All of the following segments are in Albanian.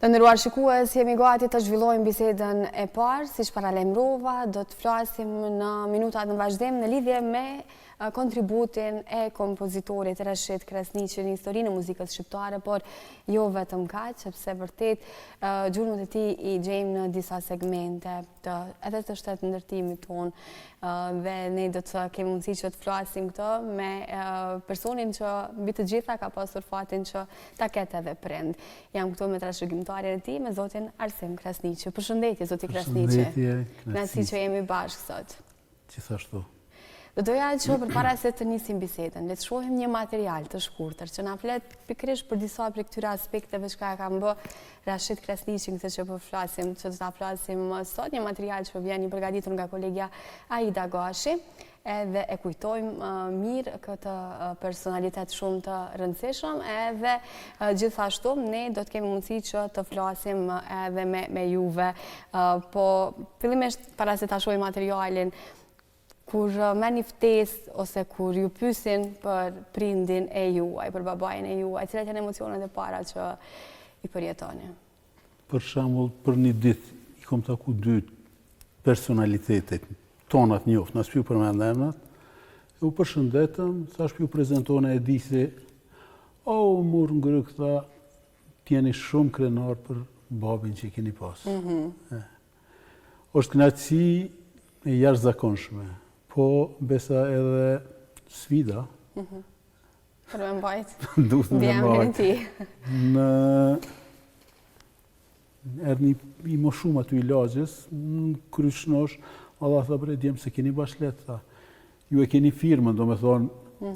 Të nderuar shikues, jemi gati të zhvillojmë bisedën e parë, siç paralajmërova, do të flasim në minutat në vazhdim në lidhje me kontributin e kompozitorit Rashid Krasniqi në historinë e muzikës shqiptare, por jo vetëm kaq, sepse vërtet gjurmët e tij i gjejmë në disa segmente edhe të shtetë ndërtimit tonë dhe ne do të kemi mundësi që të flasim këtë me personin që mbi të gjitha ka pasur fatin që ta ketë edhe prind. Jam këtu me trashëgimtarjen e tij, me zotin Arsim Krasniqi. Përshëndetje zoti Krasniqi. Përshëndetje. Kënaqësi që jemi bashkë sot. Gjithashtu. Do doja që përpara se të nisim bisedën, le të shohim një material të shkurtër që na flet pikërisht për disa prej këtyre aspekteve që ka bë Rashid Krasniqi në këtë që po flasim, që do ta flasim sot, një material që vjen i përgatitur nga kolegja Aida Gashi, edhe e kujtojmë mirë këtë personalitet shumë të rëndësishëm, edhe gjithashtu ne do të kemi mundësi që të flasim edhe me juve. Po fillimisht para se ta shohim materialin, kur merrni ftesë ose kur ju pyesin për prindin e juaj, për babain e juaj, cilat janë emocionet e para që i përjetoni? Për shembull, për një ditë i kam taku dy personalitetet tona të njohur, na shpiu përmend emrat. U përshëndetëm, thash ju prezantona e di se mur ngërë këta t'jeni shumë krenar për babin që keni pas. Është kënaqësi e jashtëzakonshme. Po, besa edhe sfida. Për me mbajt. Duhet me mbajt. Erë i më shumë aty i lagjes, në kryshnosh, Allah tha bre, djemë se keni bashlet, tha. Ju e keni firmën, do me thonë,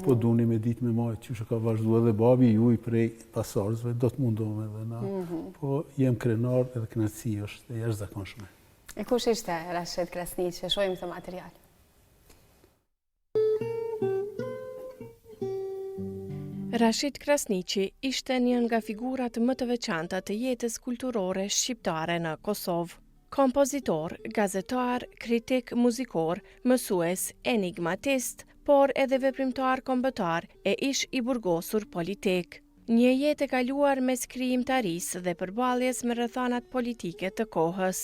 po duni me ditë me majtë, që ka vazhdu edhe babi ju i prej pasarzve, do të mundohme edhe na. Po, jem krenar edhe kënaqësi është e jashtëzakonshme. E kush ishte Rashid Krasniqi? Shohim këtë material. Rashid Krasniqi ishte një nga figurat më të veçanta të jetës kulturore shqiptare në Kosovë. Kompozitor, gazetar, kritik muzikor, mësues, enigmatist, por edhe veprimtar kombëtar e ish i burgosur politik. Një jetë e kaluar mes krijimtarisë dhe përballjes me rrethanat politike të kohës.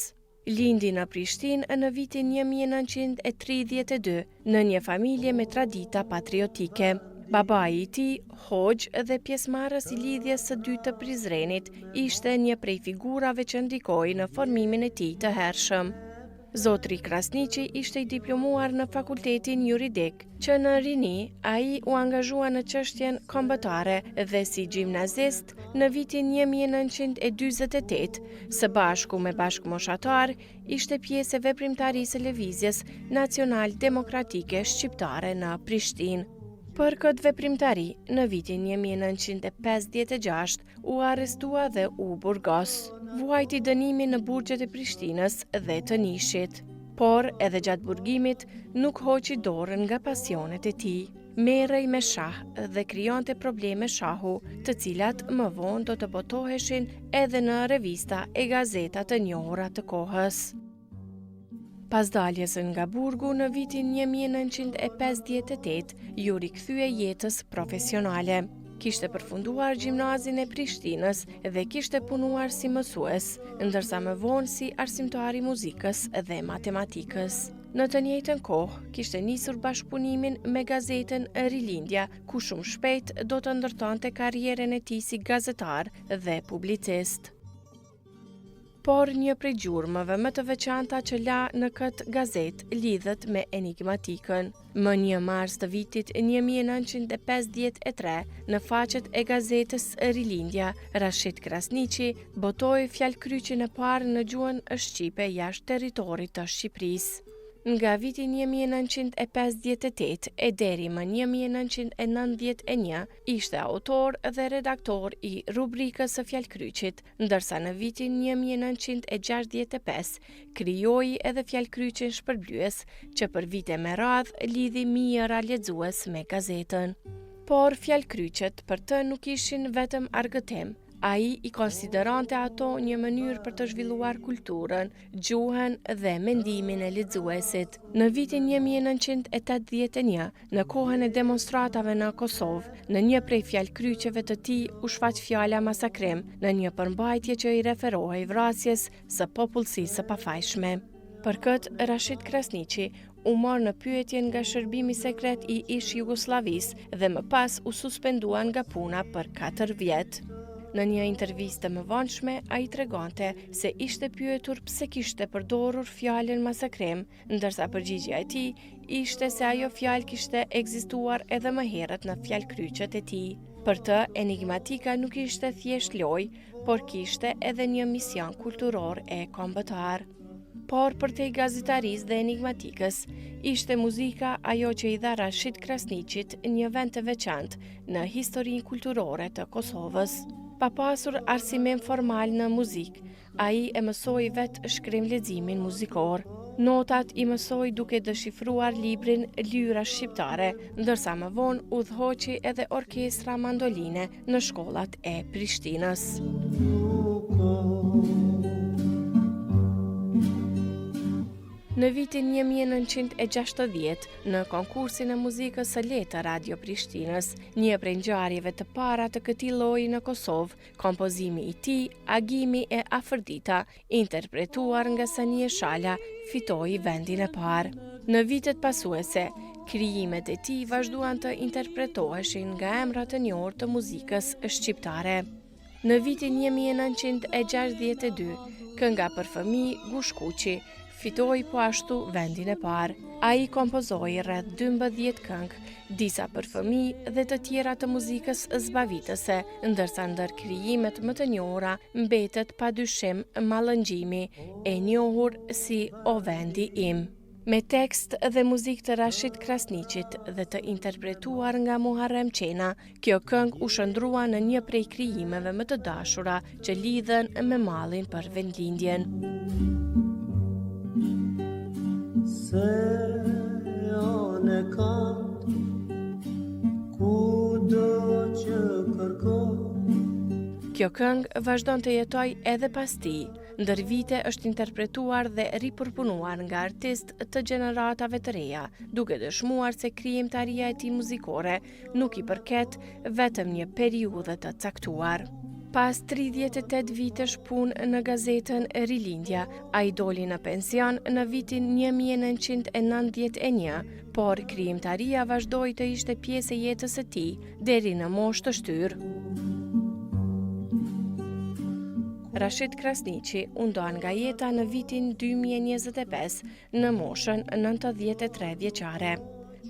Lindi në Prishtinë në vitin 1932 në një familje me tradita patriotike. Babai i tij, hoxh dhe pjesëmarrës i lidhjes së dytë të Prizrenit, ishte një prej figurave që ndikoi në formimin e tij të hershëm. Zotri Krasniqi ishte i diplomuar në fakultetin juridik, që në rini ai u angazhua në çështjen kombëtare dhe si gjimnazist në vitin 1948, së bashku me bashkëmoshatar, ishte pjesë e veprimtarisë së Lëvizjes Nacional Demokratike Shqiptare në Prishtinë. Për këtë veprimtari, në vitin 1956 u arrestua dhe u burgos. Vuajti dënimin në burgjet e Prishtinës dhe të Nishit. Por, edhe gjatë burgimit, nuk hoqi dorën nga pasionet e tij. Merrej me shah dhe krijonte probleme shahu, të cilat më vonë do të botoheshin edhe në revista e gazeta të njohura të kohës. Pas daljes nga burgu në vitin 1958, ju rikthye jetës profesionale. Kishte përfunduar gjimnazin e Prishtinës dhe kishte punuar si mësues, ndërsa më vonë si arsimtar i muzikës dhe matematikës. Në të njëjtën kohë, kishte nisur bashkëpunimin me gazetën Rilindja, ku shumë shpejt do të ndërtonte karrierën e tij si gazetar dhe publicist. Por një prej gjurmëve më të veçanta që la në këtë gazetë lidhet me enigmatikën. Më 1 mars të vitit 1953, në faqet e gazetës Rilindja, Rashid Krasniqi botoi fjalkryqin e parë në gjuhën shqipe jashtë territorit të Shqipërisë. Nga viti 1958 e deri më 1991 ishte autor dhe redaktor i rubrikës së fjalkryqit, ndërsa në vitin 1965 krijoi edhe fjalkryqin shpërblyes, që për vite me radhë lidhi mijëra lexues me gazetën. Por fjalkryqet për të nuk ishin vetëm argëtim, Ai I konsiderante ato një mënyrë për të zhvilluar kulturën, gjuhën dhe mendimin e lexuesit. Në vitin 1981, në kohën e demonstratave në Kosovë, në një prej fjalëkryqeve të tij u shfaq fjala masakrim, në një përmbajtje që I referohej vrasjes së popullsisë së pafajshme. Për këtë, Rashid Krasniqi u mor në pyetje nga shërbimi sekret I ish Jugosllavisë dhe më pas u suspendua nga puna për 4 vjet. Në një intervistë më vonshme, ai tregonte se ishte pyetur pse kishte përdorur fjalën masakrim, ndërsa përgjigjja e tij ishte se ajo fjalë kishte ekzistuar edhe më herët në fjalëkryqet e tij. Për të, enigmatika nuk ishte thjesht lojë, por kishte edhe një mision kulturor e kombëtar. Por për te gazetaris dhe enigmatikës, ishte muzika ajo që I dha Rashid Krasniqit një vend të veçantë në historinë kulturore të Kosovës. Pa pasur arsimim formal në muzikë, ai e mësoi vetë shkrim leximin muzikor. Notat I mësoi duke dëshifruar librin Lyra shqiptare, ndërsa më vonë udhëhoqi edhe orkestra mandoline në shkollat e Prishtinës. Në vitin 1960, në konkursin e muzikës së lehtë Radio Prishtinës, një prej ngjarjeve të para të këtij lloji në Kosovë, kompozimi I tij, Agimi e Afërdita, interpretuar nga Sanie Shala, fitoi vendin e parë. Në vitet pasuese, krijimet e tij vazhduan të interpretoheshin nga emra të njohur të muzikës shqiptare. Në vitin 1962, kënga për fëmijë Gushkuqi fitoi po ashtu vendin e parë. Ai kompozoi rreth 12 këngë, disa për fëmijë dhe të tjera të muzikës zbavitëse, ndërsa ndër krijimet më të njohura mbetet padyshim Mallëngjimi, e njohur si O Vendi Im. Me tekst dhe muzikë të Rashid Krasniqit dhe të interpretuar nga Muharrem Qena, kjo këngë u shndrua në një prej krijimeve më të dashura që lidhen me mallin për vendlindjen. Se one kanë kudo që kërkon. Kjo këngë vazhdon të jetoj edhe pas tij. Ndër vite është interpretuar dhe ripërpunuar nga artistë të gjeneratave të reja, duke dëshmuar se krijimtaria e tij muzikore nuk I përket vetëm një periudhe të caktuar. Pas 38 vitesh punë në gazetën Rilindja, ai doli në pension në vitin 1991, por krijimtaria vazhdoi të ishte pjesë e jetës së tij deri në moshë të shtyrë. Rashid Krasniqi u ndan nga jeta në vitin 2025 në moshën 93 vjeçare.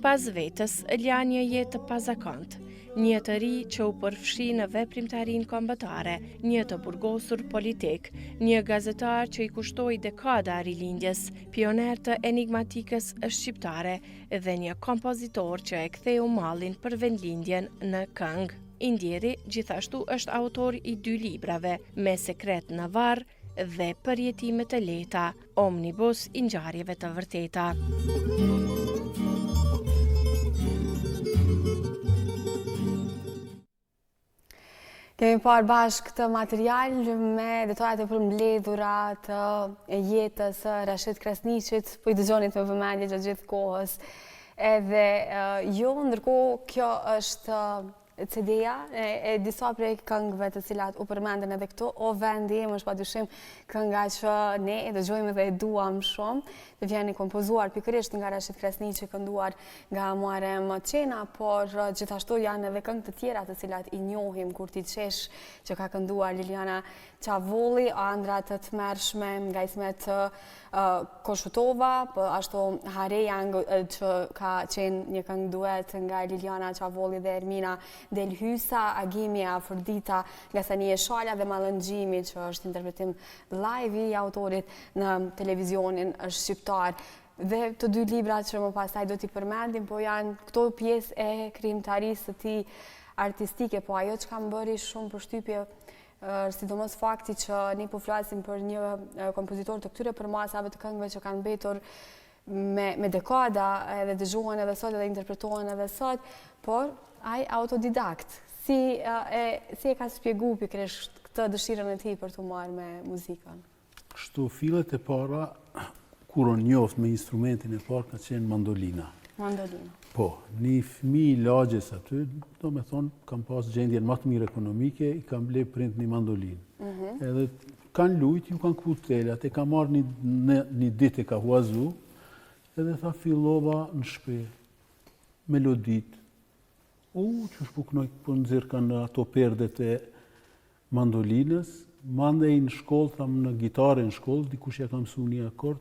Pas vetës, la një jetë pazakontë, një të ri që u përfshi në veprimtarinë kombëtare, një të burgosur politik, një gazetar që I kushtoi dekada rilindjes, pioner të enigmatikës shqiptare dhe një kompozitor që e ktheu mallin për vendlindjen në këngë. I ndjeri gjithashtu është autor I 2 librave, Me sekret në varr dhe Përjetime të lehta, omnibus I ngjarjeve të vërteta. Kemi parë bashkë këtë material me detajet e përmbledhura të jetës së Rashid Krasniqit, po I dëgjonit me vëmendje gjatë gjithë kohës. Edhe jo, ndërkohë kjo është CD-ja e disa prej këngëve të cilat u përmenden edhe këtu. O Vendi Im është padyshim kënga që ne e dëgjojmë dhe e duam shumë. Dhe vjen I kompozuar pikërisht nga Rashid Krasniqi, kënduar nga Muharrem Qena, por gjithashtu janë edhe këngë të tjera të cilat I njohim, Kur ti qesh që ka kënduar Liliana Çavolli, ëndra të tmerrshme nga Ismet Koshutova, po ashtu Hareja që ka qenë një këngë duet nga Liliana Çavolli dhe Ermina Delhysa, Agimi e Afërdita nga Sanie Shala dhe Mallëngjimi që është interpretim live I autorit në televizionin shqiptar. Dhe të 2 libra që më pastaj do t'i përmendim, po janë këto pjesë e krijimtarisë së tij artistike, po ajo që ka më bëri shumë përshtypje sidomos fakti që ne po flasim për një kompozitor të këtyre përmasave të këngëve që kanë mbetur me dekada, edhe dëgjohen edhe sot edhe interpretohen edhe sot, por ai autodidakt. Si e ka shpjegu pikërisht të dëshirën e tij për të marrë me muzikën? Kështu fillet e para, kur unë njoft me instrumentin e parë, ka qenë mandolina. Mandolina. Po, një fëmijë lagjes aty, do me thonë, kam pas gjendjen më të mirë ekonomike, i kam ble prind një mandolinë. Edhe kanë lujt, ju kanë kpu telat, e ka marrë një ditë e ka huazu, edhe tha fillova në shpe, melodit. Që shpuknoj për nëzirë kanë ato perdet e mandolinës, mandej në shkollë, tham në gitare në shkollë, dikush ja kam mësu një akord,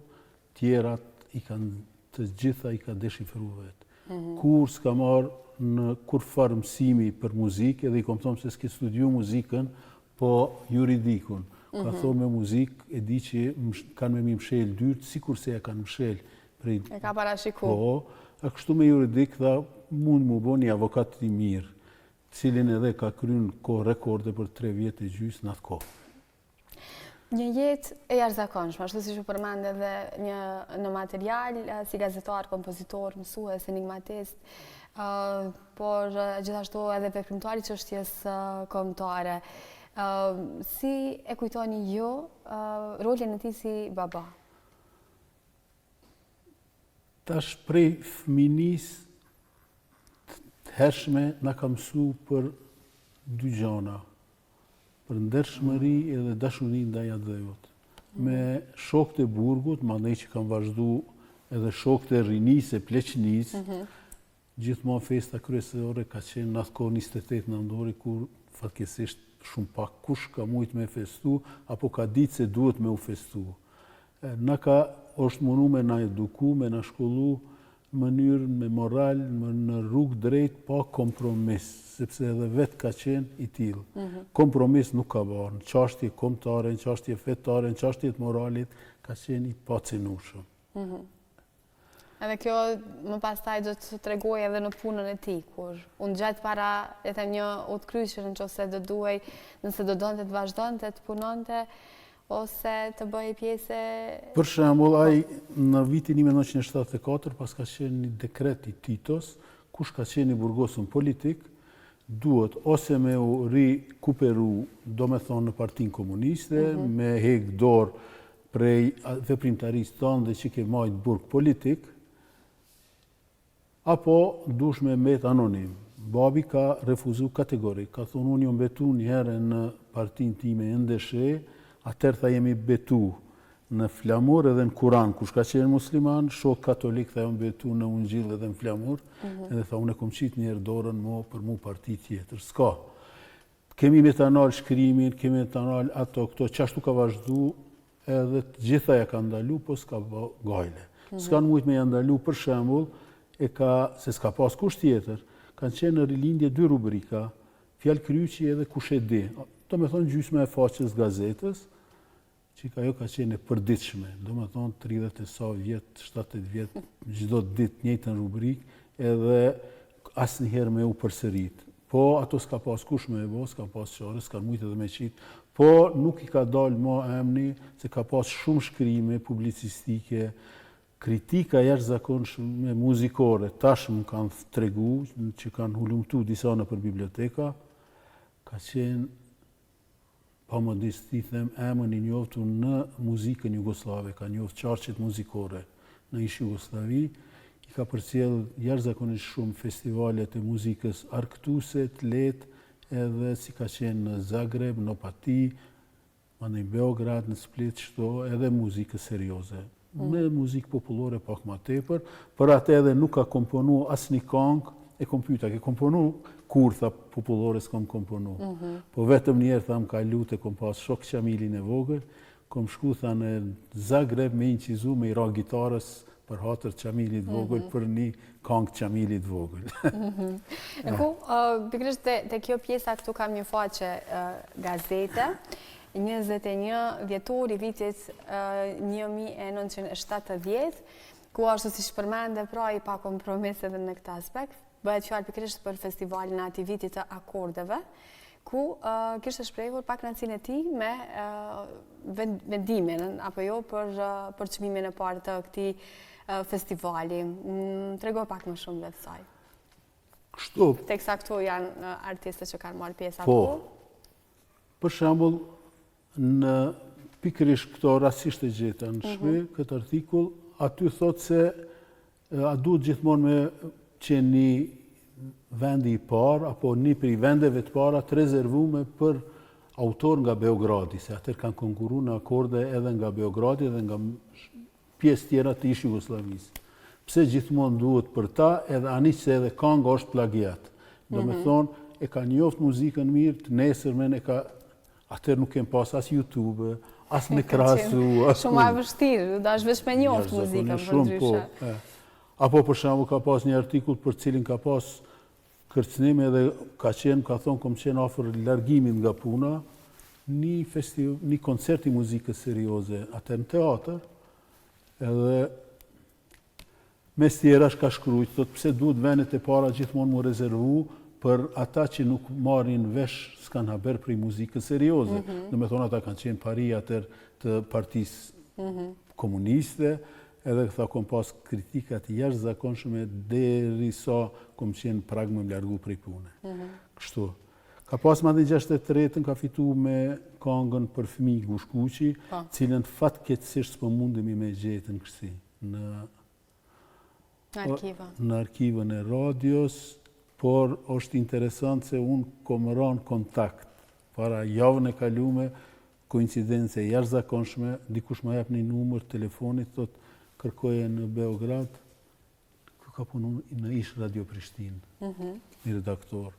tjerat i kanë të gjitha i ka deshifru vetë. Kur s'ka marrë në kur farë mësimi për muzikë, edhe i kom thonë se s'ke studiu muzikën, po juridikun. Ka thonë me muzikë, e di që kanë me mi mshel dyrt, sikur se ja kanë mshel. E ka parashiku. Po, a kështu me juridik, tha, mund mu bo një avokat i mirë, cilin edhe ka krynë ko rekorde për 3 vjetë e gjysë në atë kohë. Një jetë e jashtëzakonshme, ashtu siç u përmend edhe në material, si gazetar, kompozitor, mësues, enigmatist, por gjithashtu edhe veprimtar i çështjes kombëtare. Si e kujtoni ju rolin e tij si baba? Tash prej fëminis të hershme na ka mësu për 2 gjana. Për ndershmëri edhe dashuri ndaj atë. Me shokët e burgut, mandej që kam vazhdu edhe shokët e rinis e pleqnis, gjithmonë festa kryesore ka qenë në atë kohë 28 nëntori, kur fatkesisht shumë pak kush ka mujt me festu, apo ka ditë se duhet me u festu. Na ka është munu me na eduku, me na shkollu, mënyrë me moral, në rrugë drejt, pa kompromis, sepse edhe vetë ka qenë i tillë. Kompromis nuk ka bërë, në çështje kombëtare, në çështje fetare, në çështje të moralit, ka qenë i pacinueshëm. Edhe kjo më pastaj do të tregoj edhe në punën e tij, kur unë gjatë para e them një utkryqje nëse do duhej, nëse do donte të vazhdonte të punonte, ose të bëjë pjesë. Për shembull, ai në vitin 1974, pas ka qenë një dekret i Titos, kush ka qenë i burgosur politik, duhet ose me u rikuperu, do me thonë në Partinë Komuniste, me hek dorë prej veprimtarisë tonë dhe që ke majtë burg politik, apo dush me mbet anonim. Babi ka refuzu kategorik, ka thonë unë jo mbetu një herë në partinë time ndeshe, atëherë tha jemi betu në flamur edhe në Kuran, kush ka qenë musliman, shok katolik tha jemi betu në Ungjil edhe në flamur, edhe tha unë e kom qit njerë dorën për mu parti tjetër. S'ka. Kemi me të analë shkrimin, kemi me të analë ato këto, qashtu ka vazhdu, edhe të gjitha ja ka ndalu, po s'ka gajle. S'ka në mujt me ja ndalu, për shembull, se s'ka pas kush tjetër, kanë qenë në rilindje 2 rubrika, fjalë kryqi edhe kush e di. Do me thonë gjysma e faqes gazetës, që ajo ka qenë e përditshme, do me thonë 30 e sa vjetë, 70 vjetë, çdo ditë njëjtën rubrik, edhe asnjëherë me u përsërit. Po ato s'ka pas kush me e bo, s'ka pas çare, s'ka mujt edhe me qitë, po nuk i ka dalë më emni, se ka pas shumë shkrime publicistike, kritika jashtëzakonshme muzikore, tash më kanë tregu, që kanë hulumtu disa nëpër biblioteka, ka qenë pa më disë them emën i njoftu në muzikën jugoslave, ka njoftë qarqet muzikore në ish Jugoslavi, i ka përcjell jashtëzakonisht shumë festivalet e muzikës arktuse, të lehtë, edhe si ka qenë në Zagreb, në Opati, në Beograd, në Split, edhe muzikës serioze. Me muzikë popullore pak ma tepër, për atë edhe nuk ka komponu asnjë këngë e kompjuta, ke komponu kur tha popullore s'kom komponu. Po vetëm njerë tham ka lutë, kom pas shok Qamilin e vogël, kom shku tha në Zagreb me incizu me i ra gitarës për hatër Qamilit vogël, për një këngë Qamilit vogël. Pikërisht te kjo pjesa këtu kam një faqe gazete, 21 dhjetor i vitit 1970, ku ashtu si shpërmende pra i pa kompromis edhe në këtë aspekt, bëhet fjalë pikërisht për festivalin e atij viti të akordeve, ku kishte shprehur pak kënaqësinë e tij me vendimin apo jo për çmimin e parë të këtij festivali. Trego pak më shumë vetë saj. Kështu. Teksa këtu janë artistët që kanë marrë pjesë po, apo? Për shembull, në pikërisht këto rastisht e gjeta në shpi, këtë artikull, aty thotë se a duhet gjithmonë me qenë një vendi i parë, apo një prej vendeve të para të rezervume për autor nga Beogradi, se atër kanë konkuru në akorde edhe nga Beogradi edhe nga pjesë tjera të ish Jugosllavisë. Pse gjithmonë duhet për ta, edhe aniq se edhe kënga është plagiat. Do me thonë, e ka njoft muzikën mirë, të nesërmen e ka, atër nuk kem pas as YouTube, as me krahasu. Shumë e vështirë, da është veç me njoft muzikën për ndryshe. Apo për shembull ka pas një artikull për cilin ka pas kërcënim edhe ka thonë kom qenë afër largimit nga puna, një koncert i muzikës serioze, atë në teatr, edhe mes tjerash ka shkrujt, thotë pse duhet vendet e para gjithmonë mu rezervu për ata që nuk marrin vesh s'kan haber prej muzikës serioze. Dhe me thonë ata kanë qenë pari atër të partisë komuniste, edhe këta kom pas kritikat jashtëzakonshme deri sa kom qenë prag me largu prej pune. Kështu. Ka pas madje 63-ën ka fitu me këngën për fëmijë Gushkuqi, cilën fatkeqësisht s'po mundemi me gjetën kështu në arkivën e radios, por është interesant se unë kom rënë kontakt para javën e kalume, koincidence jashtëzakonshme, dikush më jep një numër telefonit, thotë kërkoje në Beograd, ka punu në ish Radio Prishtinë, një redaktor.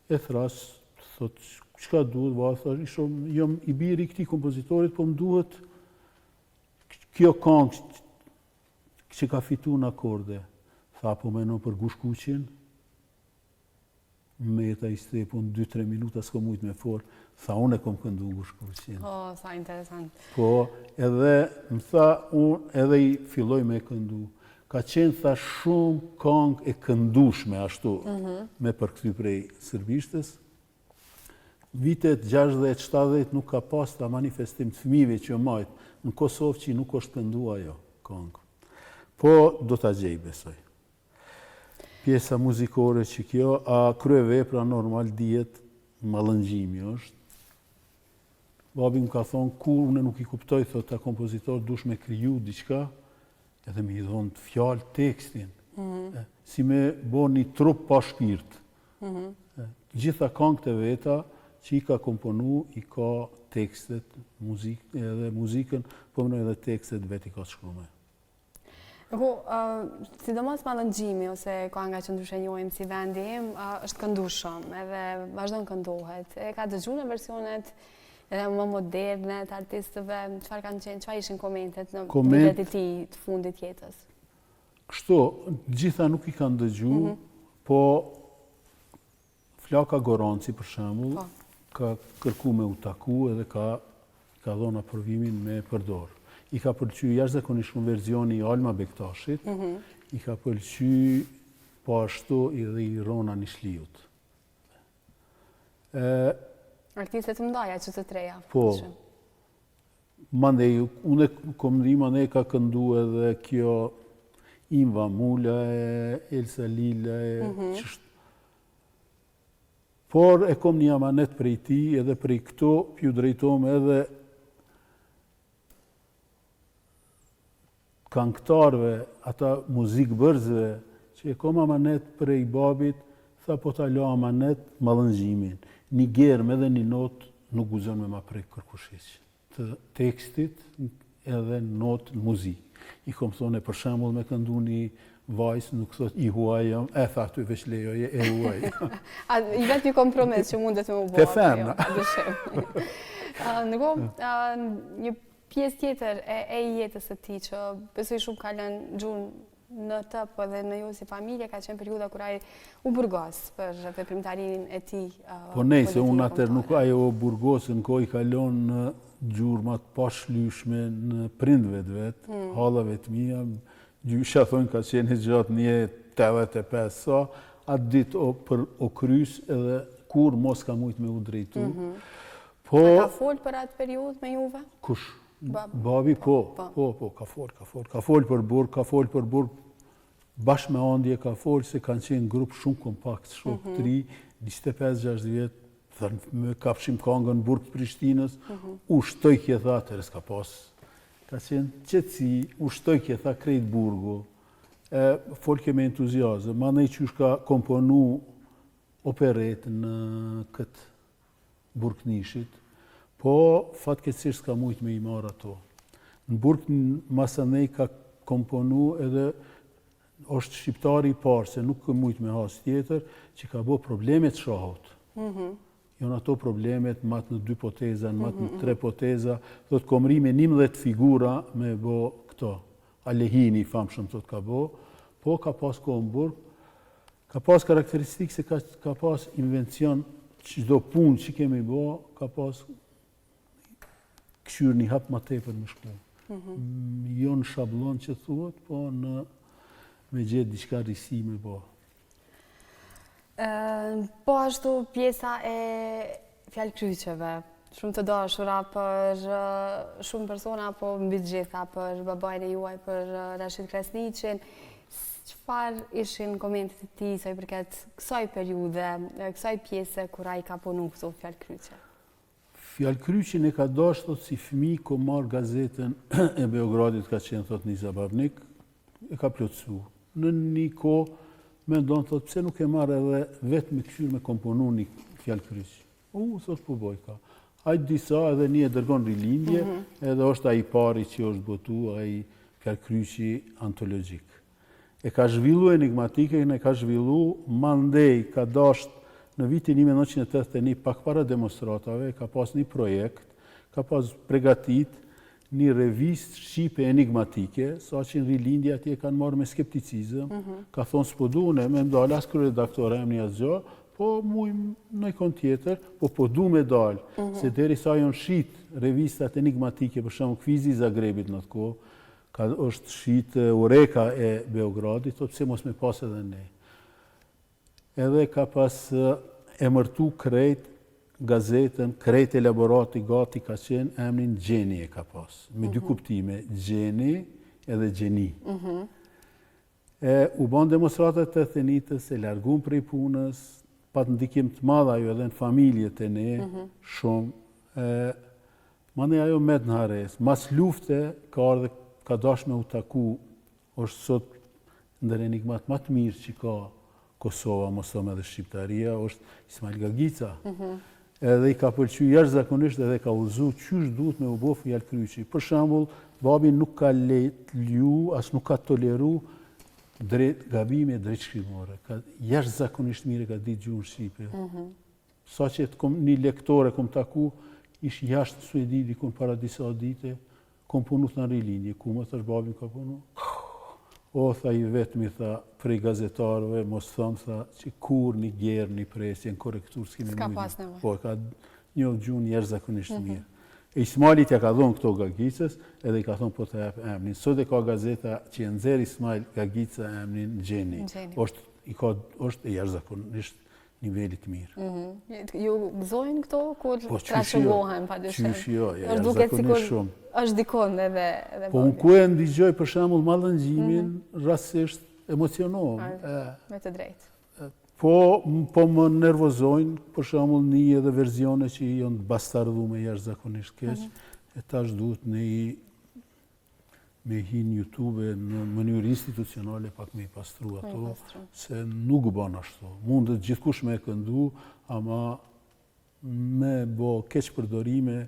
E thras, thot, çka duhet, thash, jam i biri këtij kompozitorit, po më duhet kjo këngë që ka fitu në akorde. Tha, po menon për Gushkuqin, me jeta i stepun 2-3 minuta s'ko mujt me fol. Tha, unë e kom këndu Gushkuqin. Sa interesant. Po, edhe më tha, unë edhe i filloj me këndu. Ka qenë, tha, shumë këngë e këndushme ashtu, me përkthy prej serbishtës. Vitet 60-70 nuk ka pas ta manifestim të fëmijëve që majtë në Kosovë që nuk është këndu ajo këngë. Po, do t'a gjej, besoj. Pjesa muzikore që kjo, a kryevepra normal dihet mallëngjimi është. Babi më ka thonë, kur unë nuk i kuptoj, thot, ta kompozitor dush me kriju diçka, edhe me i dhonë të fjallë tekstin, si me bo një trup pa shpirt. Gjitha këngët e veta që i ka komponu, i ka tekstet, edhe muzikën, po më në edhe tekstet veti ka shkrume. Sidomos mallëngjimi, ose kënga që ndryshe njohim si vendi im, është këndueshëm, edhe vazhdon këndohet. E ka dëgju në versionet edhe më moderne të artistëve, çfarë kanë qenë, çfarë ishin komentet në vitet e tij të fundit jetës? Kështu, gjitha nuk i kanë dëgju, po Flaka Goranci, për shembull, ka kërku me u taku edhe ka dhënë aprovimin me përdor. I ka pëlqy jashtëzakonisht shumë versioni i Alma Bektashit, i ka pëlqy po ashtu edhe i Rona Nishliut. Artistet të mëdha që të treja. Po. Mandej, unë kom ndihmë, mandej ka këndu edhe kjo Imva Mula, Elsa Lila, por e kom një amanet prej ti, edhe prej këto, pju drejtom edhe këngëtarëve, ata muzikbërzve, që e kom amanet prej babit, tha po ta la amanet mallëngjimin. Një germ edhe një not nuk guzon me ma prej kërkushish. Të tekstit edhe not në muzikë. I kom thone për shembull me këndu një vajzë, nuk thot i huaj jam, e tha ty veç lejoje, e huaj. I vetë një kompromis që mundet me u bërë. Te femna. Një pjesë tjetër e jetës së tij që besoj shumë ka lënë gjunë në të, po edhe në ju si familje, ka qenë periudha kur ai u burgos për veprimtarinë e tij. Po nejse, unë atër nuk ajo burgosën kohë i kalon në gjurmat pashlyshme në prindve të vetë, hallave të mia, gjysha thonë ka qenë gjatë një 85 sa, atë ditë për o krys edhe kur mos ka mujt me u drejtu. A ka folë për atë periudhë me juve? Kush? Babi, po, ka folë për burg, bashkë me andje ka folë se kanë qenë grup shumë kompakt, shumë të ri, 25-60 vjetë, thënë, me kafshim kongën burg të Prishtinës, u shtojkje, tha, atëherë s'ka pas. Ka qenë qetësi, u shtojkje, tha, krejt burgu, folke me entuziazëm, ma nej që ka komponu operet në këtë burg nishit, po fatkeqësisht s'ka mujt me i marrë ato. Në burg Masanej ka komponu edhe është shqiptari i parë, se nuk ka mujt me has tjetër, që ka bo problemet shahut. Jonë ato problemet, matë në 2 poteza, matë në 3 poteza, do të komri me 11 figura me bo këto. Alehini, famshëm, të ka bo, po ka pas kohë burg, ka pas karakteristikë se ka pas invencion, çdo punë që kemi bo, ka pas këshyrë një hap ma tepër më shku. Jo në shablon që thuhet, po në me gjithë diçka risi me bo. Po ashtu pjesa e fjalëkryqeve, shumë të dashura për shumë persona, po mbi të gjitha, për babajnë e juaj, për Rashid Krasniqin. Çfarë ishin komentet e tij sa i përket kësaj periudhe, kësaj pjese kur ai ka punu këto fjalëkryqe? Fjalëkryqin e ka dashur si fëmijë ku marr gazetën e Beogradit, ka qenë thot Nisa Babnik, e ka plotësu. Në një kohë mendon thot pse nuk e marr edhe vetë me këshyrë me komponu një fjalëkryq. Thot po boj ka. Ajtë disa edhe një e dërgon rilindje, edhe është ai pari që është botu, ai fjalëkryqi antologjik. E ka zhvillu enigmatike, e ka zhvillu mandej, ka dasht në vitin 1981, pak para demonstratave, ka pas një projekt, ka pas pregatit një revist shqipe enigmatike, sa që në rilindja atje kanë marrë me skepticizëm, ka thonë s'po dune, me mdall as kërë redaktore em një asgjo, po mujmë në ikon tjetër, po du me dalë, se deri sa jonë shit revistat enigmatike, për shumë Kvizi i Zagrebit në të kohë, ka është shit Ureka e Beogradit, thotë pse mos me pas edhe ne. Edhe ka pas emërtu krejt gazetën, krejt elaborati gati ka qenë emrin Gjeni e ka pas, me 2 kuptime, Gjeni edhe Gjeni. U ban demonstratat të Thenitës, e largun prej punës, pat ndikim të madha jo edhe në familjet e ne, shumë. Mane ajo met në hares, mas lufte ka ardhe, ka dash me u taku, është sot ndër enigmat më të mirë që ka Kosova, mos thëmë edhe Shqiptaria, është Ismail Gagica. Edhe i ka pëlqy jashtëzakonisht edhe ka udhëzu qysh duhet me u bo fjalëkryqi. Për shembull, babi nuk ka leju, as nuk ka toleru gabime drejt shkrimore. Jashtëzakonisht mire ka ditë gjuhën shqipe. Sa që një lektore kom taku, ish jashtë Suedi dikun para disa dite, kom punu të në rilindje, ku më thash babin ka punu. O, tha i vetëmi, tha, prej gazetarëve, mos thëmë, tha, që kur një gjerë, një presje, në korektur, s'kemi s'ka pas nevojë. Po, ka një gjuhën jashtëzakonisht mirë. E Ismailit ja ka dhonë këto Gagicës, edhe i ka thonë po të jap emnin. Sot e ka gazeta që e nxerr Ismail Gagica emnin Gjeni. Është e jashtëzakonisht nivelit mirë. Ju gëzojnë këto kur trashëgohen pa dyshim? Qysh jo, është duket sikur është dikon edhe po unë ku e ndigjoj për shembull mallëngjimin, rastësisht emocionohem. Me të drejtë. Po më nervozojnë, për shembull një edhe versione që janë bastardhume jashtëzakonisht keq, e tash duhet me hi në YouTube në mënyrë institucionale pak me i pastru ato, se nuk bën ashtu. Mundet gjithkush me e këndu, ama me bo keq përdorime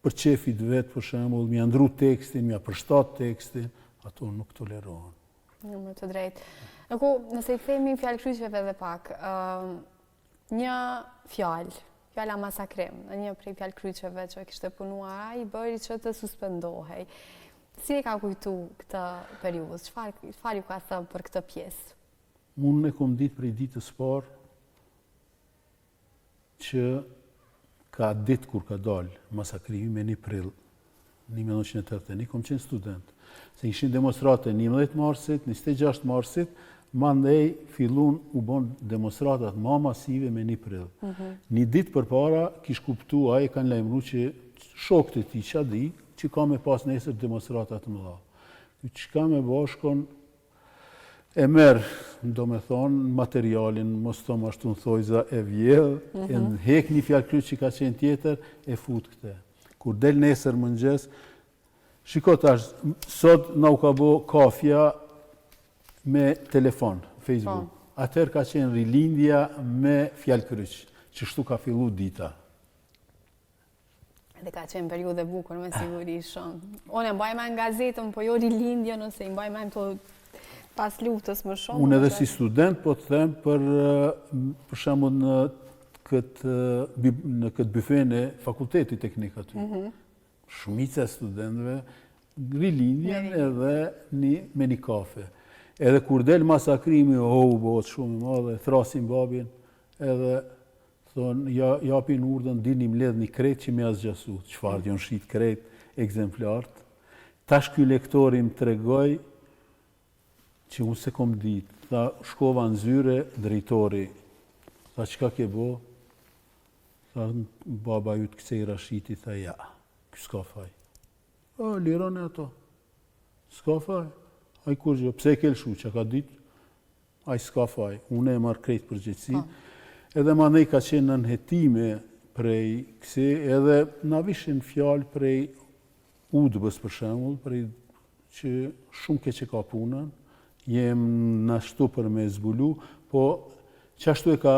për qefit vetë, për shembull, mi andru tekstin, mi apërshtat tekstin, ato nuk tolerohen. Me të drejtë. Nëse i themi fjalëkryqeve dhe pak, një fjala masakrim, një prej fjalëkryqeve që kishte punuar ai, bëri që të suspendohej. Si e ka kujtu këtë periudhë? Çfarë ju ka thënë për këtë pjesë? Unë e kom ditë prej ditës parë që ka ditë kur ka dalë masakrimi me 1 prill 1981, kom qenë student. Se ishin demonstrate 11 marsit, 26 marsit, mandej fillun u bon demonstratat ma masive me 1 prill. Një ditë përpara kish kuptu, ai kanë lajmëruar që shokët e tij qa di, që ka me pas nesër demonstratat më dha. Që ka me bashkon e merë, do me thonë, materialin, mos të më ashtu në thojza e vjedhë, e në hek një fjalë kryq që ka qenë tjetër, e fut këte. Kur del nesër mëngjes, shiko tash, sot na u ka bo kafja me telefon, Facebook. Atëherë ka qenë rilindja me fjalë kryq, që shtu ka fillu dita. Dhe ka qenë periudhe bukur me siguri shumë. Unë e mbaj me në gazetën, po jo rilindja nëse i mbaj me në të pas luftës më shumë. Unë edhe si student, po të them për shembull në këtë byfen e fakultetit teknik aty. Shumica e studentëve rilindjen edhe me një kafe. Edhe kur del masakrimi, bëhet shumë i madhe, thrasin babin, edhe thonë, japin urdhën, dilni mbledh një kret që me asgjasu. Çfarë janë shit kret ekzemplarët. Tash ky lektori më tregoi që unë se kom ditë, tha, shkova në zyre, drejtori, tha, qka ke bo? Tha, baba ju të kësej Rashiti, tha, ja, kjo s'ka faj. Lirone ato, s'ka faj. Aj kur gjë, pse e kelshu që ka ditë, aj s'ka faj, unë e marrë krejt përgjithsi, edhe ma nej ka qenë në nëhetime prej këse, edhe na vishin fjalë prej udbës për shembull, prej që shumë ke që ka punën, jem në ashtu për me zbulu, po që ashtu e ka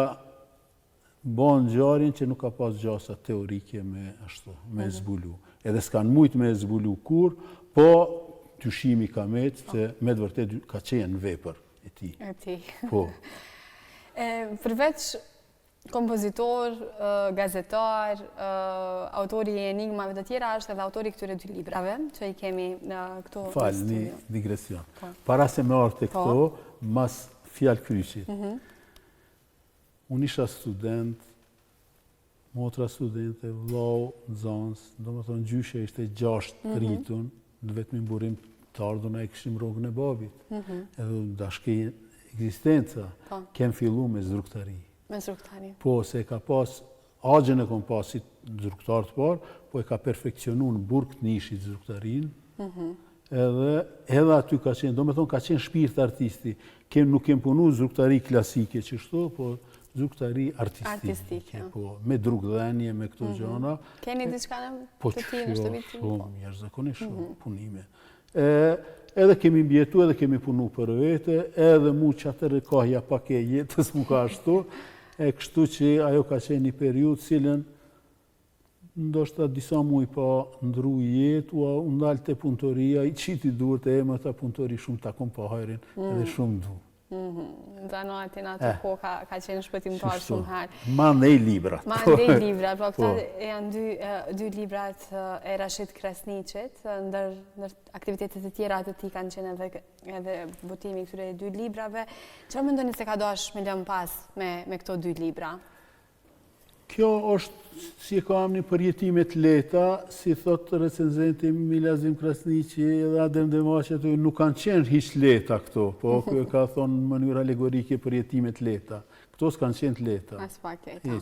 bon gjarin që nuk ka pas gjasa teorike me ashtu, me zbulu. Edhe s'kan mujt me zbulu kur, po dyshimi ka metë, se me të vërtet ka qenë vepër e ti. E ti. Po. Përveç kompozitor, gazetar, autori e enigmave të tjera, është edhe autori këtyre 2 librave, që i kemi në këto në Falë, studio. një digresion. Para se me arte këto, mas fjalë kryqit. Unë isha student, motra studente, vlau, nxans, do më thonë gjyshe ishte 6 rritun, në vetëm burim të ardhuna e këshim rogën e babit. Edhe dashke eksistenca, kem fillu me zrugtari. Me zrugtari. Po, se ka pas, agjen e kom pasit zrugtar të parë, po e ka perfekcionu në burg të nishit zrugtarin, edhe aty ka qenë, do me thonë ka qenë shpirt artisti. Nuk kem punu zrugtari klasike që shto, po zrugtari artistike. Po, me drugdhenje, me këto gjana. Keni diçka në të ti në shtëpinë? Po, shumë, jashtëzakonisht shumë punime. Edhe kemi mbjetu, edhe kemi punu për vete, edhe mu që atërë kahja pak e jetës mu ka ashtu, e kështu që ajo ka qenë një periud cilën ndoshta disa muj pa ndru jetë, u ndalë të punëtoria, i qiti duhet e më ta punëtori shumë ta kom pa hajrin, edhe shumë du. Zano atin atë ko ka qenë shpëtimtar shumë herë. Ma ndej librat. Ma ndej librat, po këta janë 2 librat e Rashid Krasniqit, ndër aktivitetet e tjera të ti kanë qenë edhe botimi këtyre 2 librave. Çfarë mendoni se ka dash me lëmë pas me këto 2 libra? Kjo është, si e kam një përjetimet leta, si thot recenzenti Milazim Krasniqi edhe Adem Demashi, nuk kanë qenë hiq leta këto, po kjo ka thonë në mënyrë alegorike përjetimet leta. Këto s'kanë qenë të leta. As pak leta.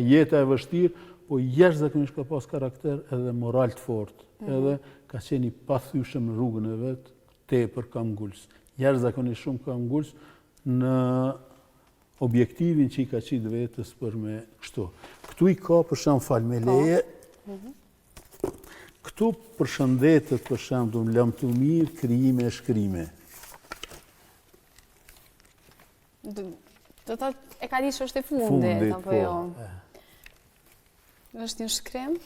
Jeta e vështirë, po jashtëzakonisht ka pas karakter edhe moral të fortë, edhe ka qenë i pathyeshëm në rrugën e vet, tepër ka ngulës. Jashtëzakonisht shumë ka ngulës në objektivin që i ka qitë vetës për me kështu. Këtu i ka për shumë falë me leje, këtu për shëndetet për shumë du më lëmë të mirë, krijime e shkrime. Do të e ka di që është e fundit, apo jo? është një shkrim,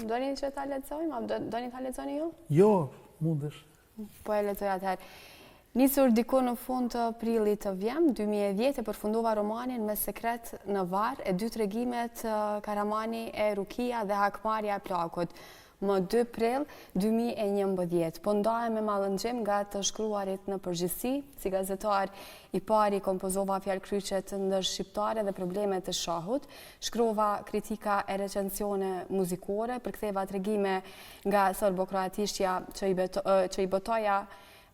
doni që ta lexojmë, doni ta lexoni ju? Jo, mundesh. Po e lexoj atëherë. Nisur diku në fund të prillit të vjem, 2010 e përfundova romanin Me sekret në varë e 2 tregimet Karamani e Rukia dhe Hakmarja e plakut. Më 2 prill 2011, po ndahem me mallëngjim nga të shkruarit në përgjithësi, si gazetar i pari kompozova fjalëkryqet ndër shqiptare dhe problemet të shahut, shkrova kritika e recensione muzikore, përktheva tregime nga serbokroatishja që i botoja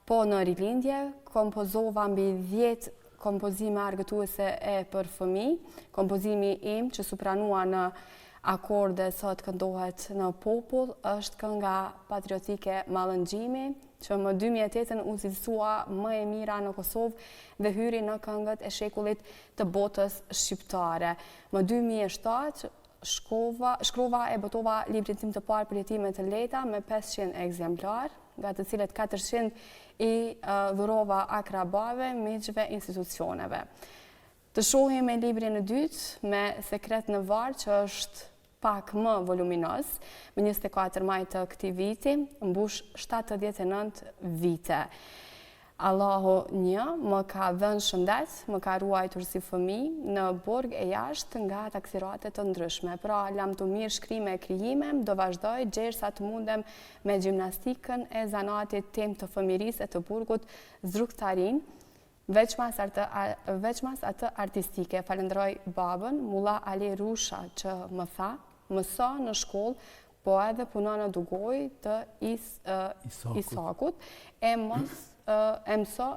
po në rilindje, kompozova mbi 10 kompozime argëtuese e për fëmijë, kompozimi im që supranua në akorde sot këndohet në popull, është kënga patriotike Mallëngjimi, që më 2008 u cilësua më e mira në Kosovë dhe hyri në këngët e shekullit të botës shqiptare. Më 2007 shkrova e botova librin tim të parë për jetime të lehta me 500 ekzemplar, nga të cilët 400 i dhurova akrabave, miqve, institucioneve. Të shohim e librin e dytë me Sekret në varr, që është pak më voluminos, me 24 maj të këtij viti, mbush 79 vite. Allahu një më ka dhënë shëndet, më ka ruajtur si fëmijë në burg e jashtë nga taksirate të ndryshme. Pra, lam të mirë shkrime e krijime, do vazhdoj gjersa të mundem me gjimnastikën e zanatit tim të fëmirisë e të burgut Zruktarin, veçmas atë artistike. Falenderoj babën, Mulla Ali Rusha, që më tha, mëso në shkollë, po edhe punon në dugoj të Isakut, e mëso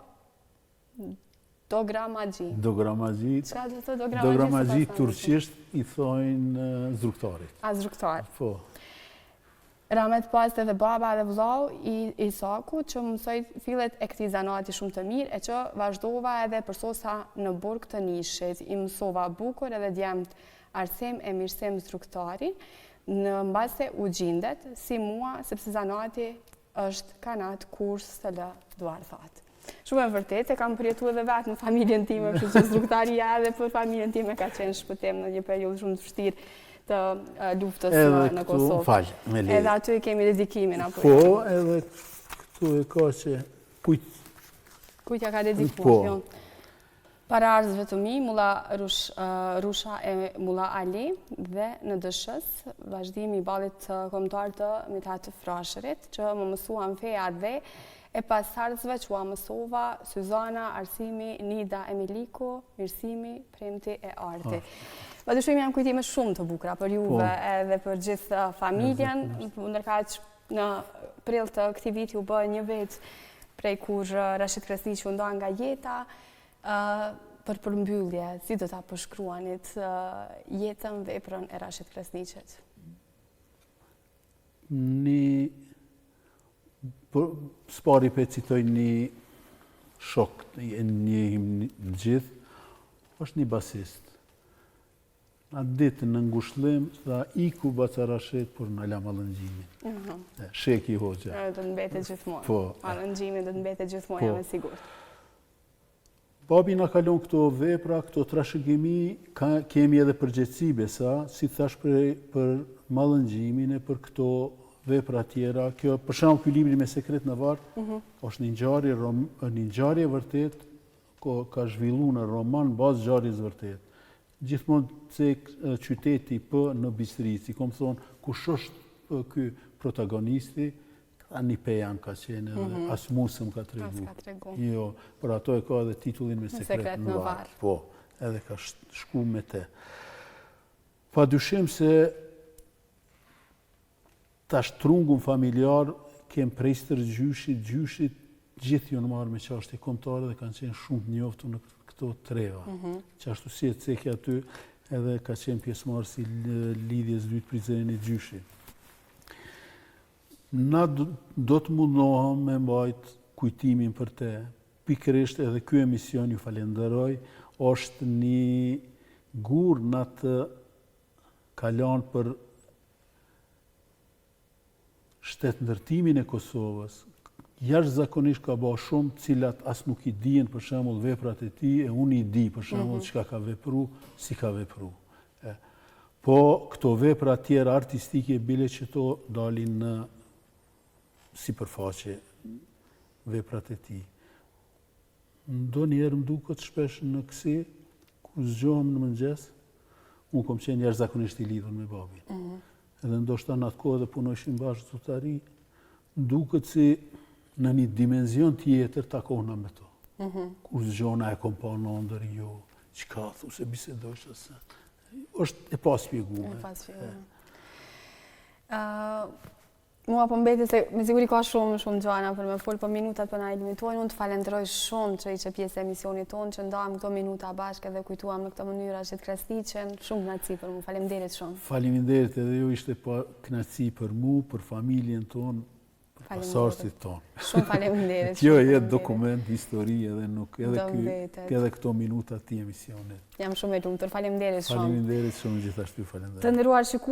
dogramagji. Dogramagji. Çka do të Dogramagji turqisht i thojnë Zruktarit. A Zruktar. Po. Rahmet pas edhe baba dhe vllau i Isakut, që mësoj fillet e këtij zanati shumë të mirë, e që vazhdova edhe përsosa në burg të Nishit. I mësova bukur edhe djemt Arsem e Mirsem Zruktari, në mbase u gjindet si mua, sepse zanati është kanat kurs të lë duar thatë. Shumë e vërtet, e kam përjetu edhe vetë në familjen time, kështu që Zruktaria edhe për familjen time ka qenë shpëtim në një periudhë shumë të vështirë të luftës në Kosovë. Edhe aty kemi dedikimin, apo? Po, edhe këtu e ka që Kujtja ka dedikuar. Paraardhësve të mi, Mulla Rusha e Mulla Ali, dhe në dëshës, vazhdimi i ballit kombëtar të Mithat Frashërit, që më mësuan feja dhe e pasardhësve që ua mësova Syzana, Arsimi, Nida, Emiliku, Mirsimi, Premti e Arti. Padyshim janë kujtime shumë të bukura për juve edhe për gjithë familjen, ndërkaq në prill të këtij viti u bë një vit prej kur Rashid Kresniqi u nda nga jeta. Për përmbyllje, si do ta përshkruanit jetën, veprën e Rashid Kresniqit? Spari pe citoj një shok, një gjithë, është një basist. Atë ditë në ngushëllim, tha iku Baca Rashid për në la Mallëngjimin. Sheki hoxha. Do të mbetet gjithmonë. Mallëngjimi do të mbetet gjithmonë, jam e sigurt. Babi na kalon këto vepra, këto trashëgimi, kemi edhe përgjegjësi besa, si thash për Mallëngjimin e për këto vepra tjera. Kjo, për shembull, ky libri me Sekret në varr, është një ngjarje vërtet, ka zhvilluar në roman bazë ngjarjes vërtet. Gjithmonë cek qyteti në Bistrici, kom thonë, kush është ky protagonisti, një pejan ka qenë, as musëm ka tregu. Jo, për ato e ka edhe titullin me Sekret në varr. Po, edhe ka shku me te. Pa dyshim se tash trungun familjar kem prejstër gjyshit, gjithë jonë marrë me qashtë e kombëtare dhe kanë qenë shumë të njoftur në këto treva. Qashtu si e cekja aty edhe ka qenë pjesëmarrës si lidhjes dytë prizrenit gjyshit. Na do të mundohem me mbajt kujtimin për te. Pikërisht edhe ky emision, ju falenderoj, është një gur në të kalan për shtetëndërtimin e Kosovës. Jashtëzakonisht ka bërë shumë, cilat as nuk i dijen për shembull veprat e tij, e unë i di për shembull çka ka vepru, si ka vepru. Po këto vepra tjera artistike bile që to dalin në sipërfaqe veprat e tij. Ndonjëherë më duket shpesh në kësi, kur zgjohem në mëngjes, unë kom qenë jashtëzakonisht i lidhur me babin. Edhe ndoshta në atë kohë dhe punojshim bashkë zotari, duket si në një dimenzion tjetër takohna me to. Kur zgjona e kom pa në ndër, jo, çka thu se bisedojsh ose. Është e paspjeguar. Mua po mbeti se me siguri ka shumë gjana për me fol, po minutat po na i limitojnë. Unë të falenderoj shumë që ishe pjesë e emisionit tonë, që ndam këto minuta bashkë edhe kujtuam në këtë mënyrë Rashid Krasniqin. Shumë kënaqësi për mua. Faleminderit shumë. Faleminderit edhe ju, ishte pa kënaqësi për mu, për familjen tonë, për pasardhësit tonë. Shumë faleminderit. Kjo jetë dokument, histori edhe nuk edhe këto minuta ti emisionit. Jam shumë e lumtur. Faleminderit shumë. Faleminderit shumë gjithashtu, faleminderit. Të nderuar shikues,